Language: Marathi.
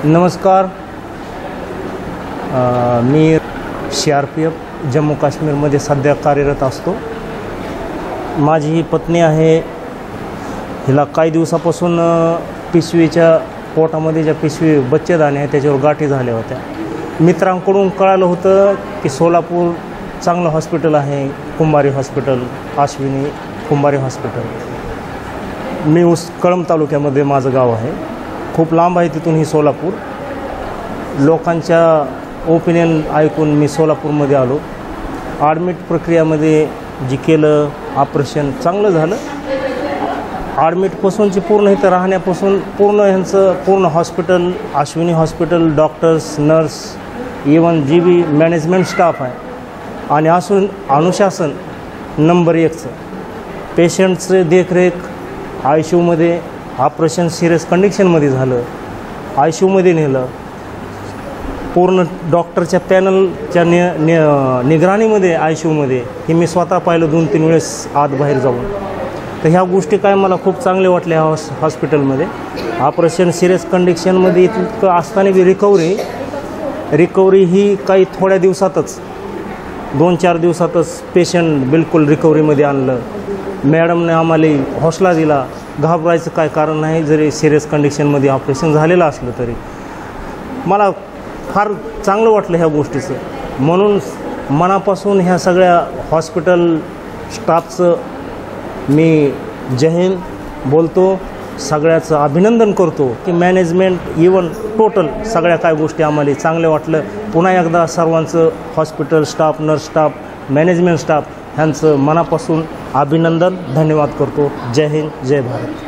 नमस्कार, मी CRPF जम्मू काश्मीरमध्ये सध्या कार्यरत असतो। माझी ही पत्नी आहे, हिला काही दिवसापासून पिशवीच्या पोटामध्ये ज्या पिशवी बच्चेदाणे आहे त्याच्यावर गाठी झाल्या होत्या। मित्रांकडून कळालं होतं की सोलापूर चांगलं हॉस्पिटल आहे, कुंभारी हॉस्पिटल, अश्विनी कुंभारी हॉस्पिटल। मी कळंब तालुक्यामध्ये माझं गाव आहे, खूप लांब आहे तिथून ही सोलापूर। लोकांच्या ओपिनियन ऐकून मी सोलापूरमध्ये आलो। ॲडमिट प्रक्रियामध्ये जी केलं ऑपरेशन चांगलं झालं। ॲडमिटपासूनची पूर्ण इथं राहण्यापासून पूर्ण ह्यांचं पूर्ण hospital, Ashwini hospital, doctors, nurse, even जी बी मॅनेजमेंट स्टाफ आहे आणि अनुशासन नंबर 1चं। पेशंटचे देखरेख, ICUमध्ये ऑपरेशन सिरियस कंडिशनमध्ये झालं, ICUमध्ये नेलं, पूर्ण डॉक्टरच्या पॅनलच्या निगराणीमध्ये ICUमध्ये हे मी स्वतः पाहिलं 2-3 वेळेस आत बाहेर जाऊन। तर ह्या गोष्टी काय मला खूप चांगल्या वाटल्या हॉस्पिटलमध्ये। ऑपरेशन सिरियस कंडिशनमध्ये इतकं असताना बी रिकव्हरी ही काही थोड्या दिवसातच 2-4 दिवसातच पेशंट बिलकुल रिकव्हरीमध्ये आणलं। मॅडमने आम्हाला हौसला दिला, घाबरायचं काय कारण नाही, जरी सिरियस कंडिशनमध्ये ऑपरेशन झालेलं असलं तरी। मला फार चांगलं वाटलं ह्या गोष्टीचं, म्हणून मनापासून ह्या सगळ्या हॉस्पिटल स्टाफचं मी जय हिंद बोलतो, सगळ्याचं अभिनंदन करतो की मॅनेजमेंट इवन टोटल सगळ्या काय गोष्टी आम्हाला चांगलं वाटलं। पुन्हा एकदा सर्वांचं hospital staff, nurse staff, management staff ह्यांचं मनापासून अभिनंदन, धन्यवाद करतो। जय हिंद, जय भारत।